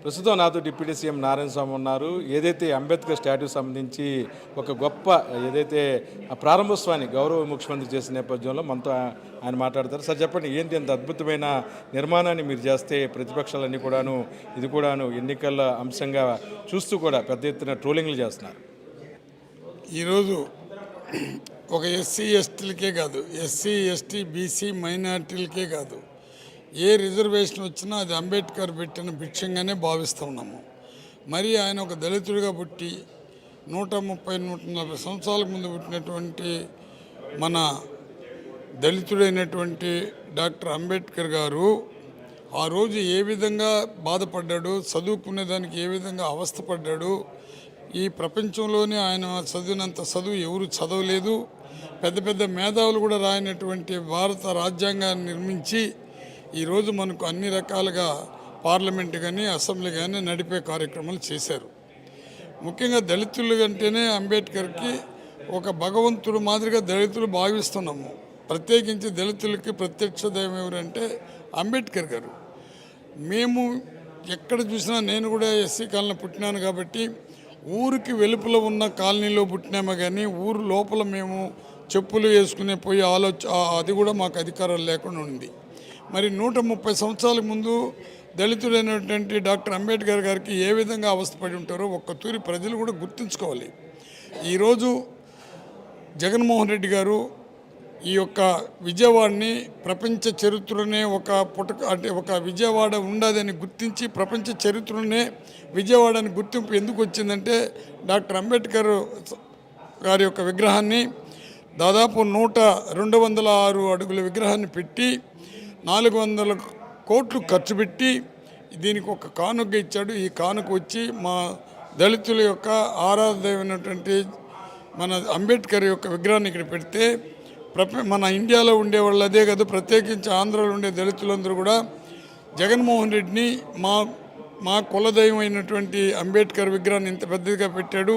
ప్రస్తుతం నాతో deputy CM Narayana స్వామి ఉన్నారు. ఏదైతే అంబేద్కర్ స్టాట్యూ సంబంధించి ఒక గొప్ప ఏదైతే ఆ ప్రారంభోత్సవాన్ని గౌరవ ముఖ్యమంత్రి చేసిన నేపథ్యంలో మనతో ఆయన మాట్లాడతారు. సార్ చెప్పండి, ఏంటి అంత అద్భుతమైన నిర్మాణాన్ని మీరు చేస్తే ప్రతిపక్షాలన్నీ కూడాను ఇది కూడాను ఎన్నికల అంశంగా చూస్తూ కూడా పెద్ద ఎత్తున ట్రోలింగ్లు చేస్తున్నారు. ఈరోజు ఒక ఎస్సీ ఎస్టీలకే కాదు, ఎస్సీ ఎస్టీ బీసీ మైనార్టీలకే కాదు, ఏ రిజర్వేషన్ వచ్చినా అది అంబేద్కర్ పెట్టిన భిక్షంగానే భావిస్తున్నాము. మరి ఆయన ఒక దళితుడిగా పుట్టి 130-140 సంవత్సరాల ముందు పుట్టినటువంటి మన దళితుడైనటువంటి డాక్టర్ అంబేద్కర్ గారు ఆ రోజు ఏ విధంగా బాధపడ్డాడు, చదువుకునేదానికి ఏ విధంగా అవస్థపడ్డాడు. ఈ ప్రపంచంలోనే ఆయన చదివినంత చదువు ఎవరు చదవలేదు. పెద్ద పెద్ద మేధావులు కూడా రాయనటువంటి భారత రాజ్యాంగాన్ని నిర్మించి ఈరోజు మనకు అన్ని రకాలుగా పార్లమెంట్ కానీ అసెంబ్లీ కానీ నడిపే కార్యక్రమాలు చేశారు. ముఖ్యంగా దళితులు అంటేనే అంబేద్కర్కి ఒక భగవంతుడు మాదిరిగా దళితులు భావిస్తున్నాము. ప్రత్యేకించి దళితులకి ప్రత్యక్ష దైవం ఎవరంటే అంబేద్కర్ గారు. మేము ఎక్కడ చూసినా, నేను కూడా ఎస్సీ కాలనీ పుట్టినాను కాబట్టి ఊరికి వెలుపల ఉన్న కాలనీలో పుట్టినామే కానీ ఊరు లోపల మేము చెప్పులు వేసుకునే పోయి అది కూడా మాకు అధికారం లేకుండా ఉంది. మరి 130 సంవత్సరాల ముందు దళితుడైనటువంటి డాక్టర్ అంబేద్కర్ గారికి ఏ విధంగా అవస్థపడి ఉంటారో ఒక్కతూరి ప్రజలు కూడా గుర్తుంచుకోవాలి. ఈరోజు జగన్మోహన్ రెడ్డి గారు ఈ యొక్క విజయవాడని ప్రపంచ చరిత్రనే ఒక విజయవాడ ఉండదని గుర్తించి ప్రపంచ చరిత్రనే విజయవాడని గుర్తింపు ఎందుకు వచ్చిందంటే డాక్టర్ అంబేద్కర్ గారి యొక్క విగ్రహాన్ని దాదాపు 206 అడుగుల విగ్రహాన్ని పెట్టి 400 కోట్లు ఖర్చు పెట్టి దీనికి ఒక కానుక ఇచ్చాడు. ఈ కానుక వచ్చి మా దళితుల యొక్క ఆరాధమైనటువంటి మన అంబేద్కర్ యొక్క విగ్రహాన్ని ఇక్కడ పెడితే మన ఇండియాలో ఉండేవాళ్ళు అదే కాదు, ప్రత్యేకించి ఆంధ్రాలో ఉండే దళితులందరూ కూడా జగన్మోహన్ రెడ్డిని మా కులదైవం అయినటువంటి అంబేద్కర్ విగ్రహాన్ని ఇంత పెద్దదిగా పెట్టాడు.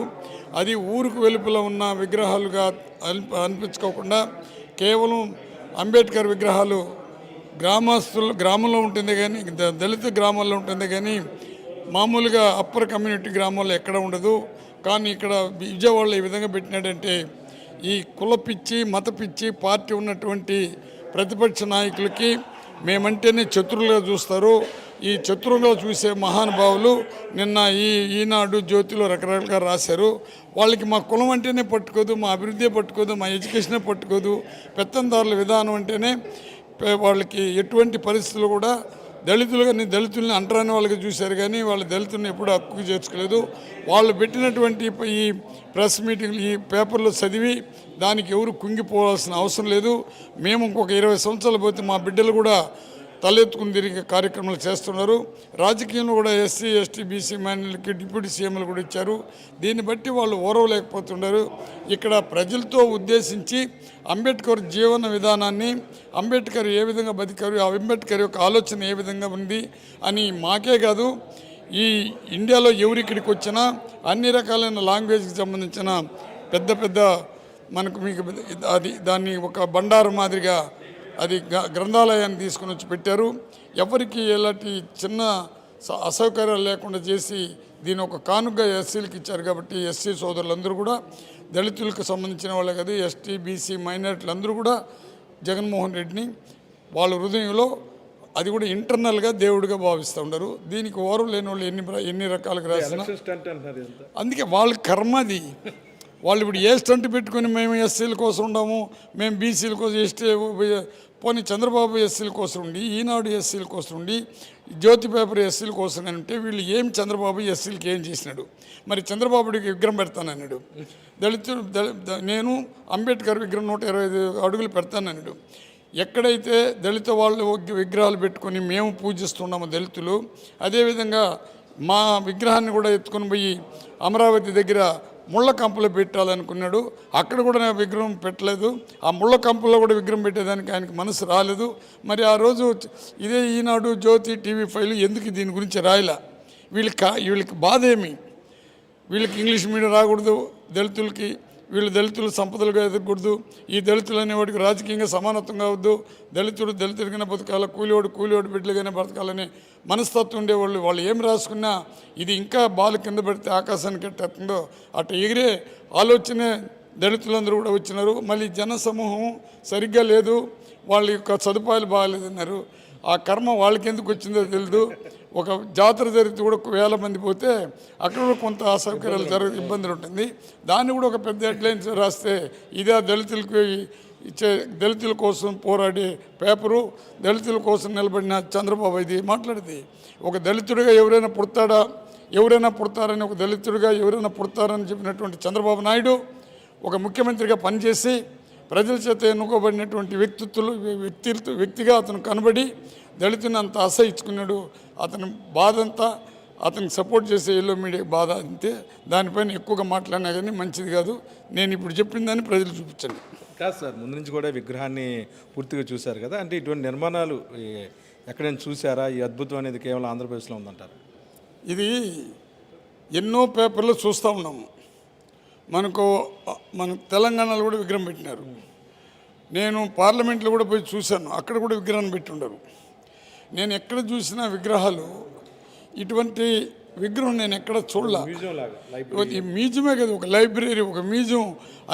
అది ఊరికి వెలుపల ఉన్న విగ్రహాలుగా అనిపించుకోకుండా కేవలం అంబేద్కర్ విగ్రహాలు గ్రామంలో ఉంటుంది కానీ, దళిత గ్రామాల్లో ఉంటుంది కానీ మామూలుగా అప్పర్ కమ్యూనిటీ గ్రామాల్లో ఎక్కడ ఉండదు. కానీ ఇక్కడ విజయవాడలో ఈ విధంగా పెట్టినాడంటే ఈ కుల పిచ్చి మత పిచ్చి పార్టీ ఉన్నటువంటి ప్రతిపక్ష నాయకులకి మేమంటేనే శత్రువులుగా చూస్తారు. ఈ శత్రువుగా చూసే మహానుభావులు నిన్న ఈనాడు జ్యోతిలో రకరకాలుగా రాశారు. వాళ్ళకి మా కులం అంటేనే పట్టుకోదు, మా అభివృద్ధి పట్టుకోదు, మా ఎడ్యుకేషనే పట్టుకోదు. పెత్తందారుల విధానం అంటేనే వాళ్ళకి ఎటువంటి పరిస్థితులు కూడా దళితుల్ని అంటరాని వాళ్ళకి చూశారు కానీ వాళ్ళ దళితుల్ని ఎప్పుడూ హక్కుకు చేర్చుకోలేదు. వాళ్ళు పెట్టినటువంటి ఈ ప్రెస్ మీటింగ్లు ఈ పేపర్లో చదివి దానికి ఎవరు కుంగిపోవాల్సిన అవసరం లేదు. మేము ఇంకొక 20 సంవత్సరాలు పోతే మా బిడ్డలు కూడా తలెత్తుకుని తిరిగే కార్యక్రమాలు చేస్తున్నారు. రాజకీయంలో కూడా ఎస్సీ ఎస్టీ బీసీ మైనార్టీలకి డిప్యూటీ సీఎంలు కూడా ఇచ్చారు. దీన్ని బట్టి వాళ్ళు ఓరవలేకపోతున్నారు. ఇక్కడ ప్రజలతో ఉద్దేశించి అంబేద్కర్ జీవన విధానాన్ని, అంబేద్కర్ ఏ విధంగా బతికారు, అంబేద్కర్ యొక్క ఆలోచన ఏ విధంగా ఉంది అని మాకే కాదు, ఈ ఇండియాలో ఎవరిక్కడికి వచ్చినా అన్ని రకాలైన లాంగ్వేజ్కి సంబంధించిన పెద్ద మీకు దాన్ని ఒక బండారు మాదిరిగా అది గ్రంథాలయాన్ని తీసుకుని వచ్చి పెట్టారు. ఎవరికి ఎలాంటి చిన్న అసౌకర్యాలు లేకుండా చేసి దీని ఒక కానుకగా ఎస్సీలకు ఇచ్చారు. కాబట్టి ఎస్సీ సోదరులందరూ కూడా దళితులకు సంబంధించిన వాళ్ళే కదా, ఎస్టీ బీసీ మైనారిటీలు అందరూ కూడా జగన్మోహన్ రెడ్డిని వాళ్ళ హృదయంలో అది కూడా ఇంటర్నల్గా దేవుడిగా భావిస్తూ ఉండరు. దీనికి ఓరం లేని వాళ్ళు ఎన్ని రకాలుగా రాసిన అందుకే వాళ్ళ కర్మది. వాళ్ళు ఇప్పుడు ఏ స్టంట్ పెట్టుకుని మేము ఎస్సీల కోసం ఉండము, మేము బీసీల కోసం ఎస్టీ పోనీ చంద్రబాబు ఎస్సీల కోసం ఉండి, ఈనాడు ఎస్సీల కోసం ఉండి, జ్యోతి పేపర్ ఎస్సీల కోసం అని అంటే వీళ్ళు ఏం చంద్రబాబు ఎస్సీలకి ఏం చేసినాడు? మరి చంద్రబాబుడికి విగ్రహం పెడతానన్నాడు. నేను అంబేద్కర్ విగ్రహం 125 అడుగులు పెడతానన్నాడు. ఎక్కడైతే దళిత వాళ్ళు విగ్రహాలు పెట్టుకొని మేము పూజిస్తున్నామో దళితులు, అదేవిధంగా మా విగ్రహాన్ని కూడా ఎత్తుకొని పోయి అమరావతి దగ్గర ముళ్ళ కంపలో పెట్టాలనుకున్నాడు. అక్కడ కూడా నేను విగ్రహం పెట్టలేదు. ఆ ముళ్ళ కంపలో కూడా విగ్రహం పెట్టేదానికి ఆయనకు మనసు రాలేదు. మరి ఆ రోజు ఇదే ఈనాడు జ్యోతి TV5 ఎందుకు దీని గురించి రాయలా? వీళ్ళకి బాధ ఏమి? వీళ్ళకి ఇంగ్లీష్ మీడియం రాకూడదు, దళితులకి వీళ్ళు దళితులు సంపదలుగా ఎదగకూడదు, ఈ దళితులు అనేవాడికి రాజకీయంగా సమానత్వం కావద్దు, దళితుడిగానే బతకాలి, కూలివాడు బిడ్డలుగానే బతకాలని మనస్తత్వం ఉండేవాళ్ళు. వాళ్ళు ఏం రాసుకున్నా ఇది ఇంకా బాలు కింద పెడితే ఆకాశానికి ఎట్టేస్తుందో అట్ట ఎగిరే ఆలోచనే దళితులందరూ కూడా వచ్చినారు. మళ్ళీ జనసమూహం సరిగ్గా లేదు, వాళ్ళ యొక్క సదుపాయాలు బాగాలేదన్నారు. ఆ కర్మ వాళ్ళకి ఎందుకు వచ్చిందో తెలియదు. ఒక జాతర జరిగితే కూడా 1000 మంది పోతే అక్కడ కూడా కొంత అసౌకర్యాలు ఇబ్బందులు ఉంటుంది. దాన్ని కూడా ఒక పెద్ద హెడ్లైన్స్ రాస్తే ఇదే దళితులకు ఇచ్చే, దళితుల కోసం పోరాడే పేపరు, దళితుల కోసం నిలబడిన చంద్రబాబు ఇది మాట్లాడింది. ఒక దళితుడిగా ఎవరైనా పుడతారని ఒక దళితుడిగా ఎవరైనా పుడతారని చెప్పినటువంటి చంద్రబాబు నాయుడు ఒక ముఖ్యమంత్రిగా పనిచేసి ప్రజల చేత ఎన్నుకోబడినటువంటి వ్యక్తిగా అతను కనబడి దళితుని అంత అసహించుకున్నాడు. అతని బాధ అంతా అతనికి సపోర్ట్ చేసే ఎల్లో మీడియా బాధ అంతే. దానిపైన ఎక్కువగా మాట్లాడినా కానీ మంచిది కాదు. నేను ఇప్పుడు చెప్పిందని ప్రజలు చూపించండి. కాదు సార్, ముందు నుంచి కూడా విగ్రహాన్ని పూర్తిగా చూశారు కదా, అంటే ఇటువంటి నిర్మాణాలు ఎక్కడైనా చూసారా? ఈ అద్భుతం అనేది కేవలం ఆంధ్రప్రదేశ్లో ఉందంటారు? ఇది ఎన్నో పేపర్లు చూస్తూ ఉన్నాము. మన తెలంగాణలో కూడా విగ్రహం పెట్టినారు. నేను పార్లమెంట్లో కూడా పోయి చూశాను, అక్కడ కూడా విగ్రహం పెట్టి ఉండరు. నేను ఎక్కడ చూసిన విగ్రహాలు, ఇటువంటి విగ్రహం నేను ఎక్కడ చూడలే. ఈ మ్యూజియమే కదా, ఒక లైబ్రరీ, ఒక మ్యూజియం,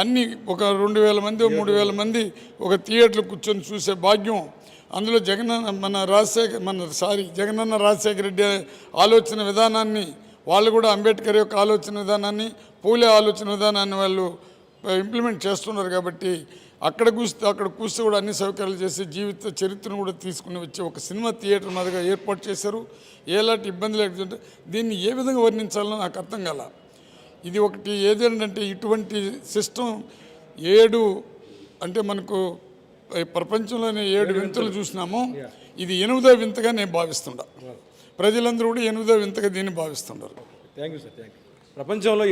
అన్నీ ఒక 2000 మంది 3000 మంది ఒక థియేటర్లో కూర్చొని చూసే భాగ్యం. అందులో జగనన్న రాజశేఖర రెడ్డి ఆలోచన విధానాన్ని, వాళ్ళు కూడా అంబేద్కర్ యొక్క ఆలోచన విధానాన్ని, పూలే ఆలోచన విధానాన్ని వాళ్ళు ఇంప్లిమెంట్ చేస్తున్నారు. కాబట్టి అక్కడ కూస్తే కూడా అన్ని సౌకర్యాలు చేసి జీవిత చరిత్రను కూడా తీసుకుని వచ్చే ఒక సినిమా థియేటర్ మాదిరిగా ఏర్పాటు చేశారు. ఎలాంటి ఇబ్బంది లేకుంటే దీన్ని ఏ విధంగా వర్ణించాలో నాకు అర్థం కాల. ఇది ఒకటి ఏదేంటంటే ఇటువంటి సిస్టమ్ 7 అంటే మనకు ప్రపంచంలోనే 7 వింతలు చూసినాము. ఇది 8వ వింతగా నేను భావిస్తుండా. ప్రజలందరూ కూడా 8వ వింతగా దీన్ని భావిస్తున్నారు. Thank you sir, thank you. ప్రపంచంలో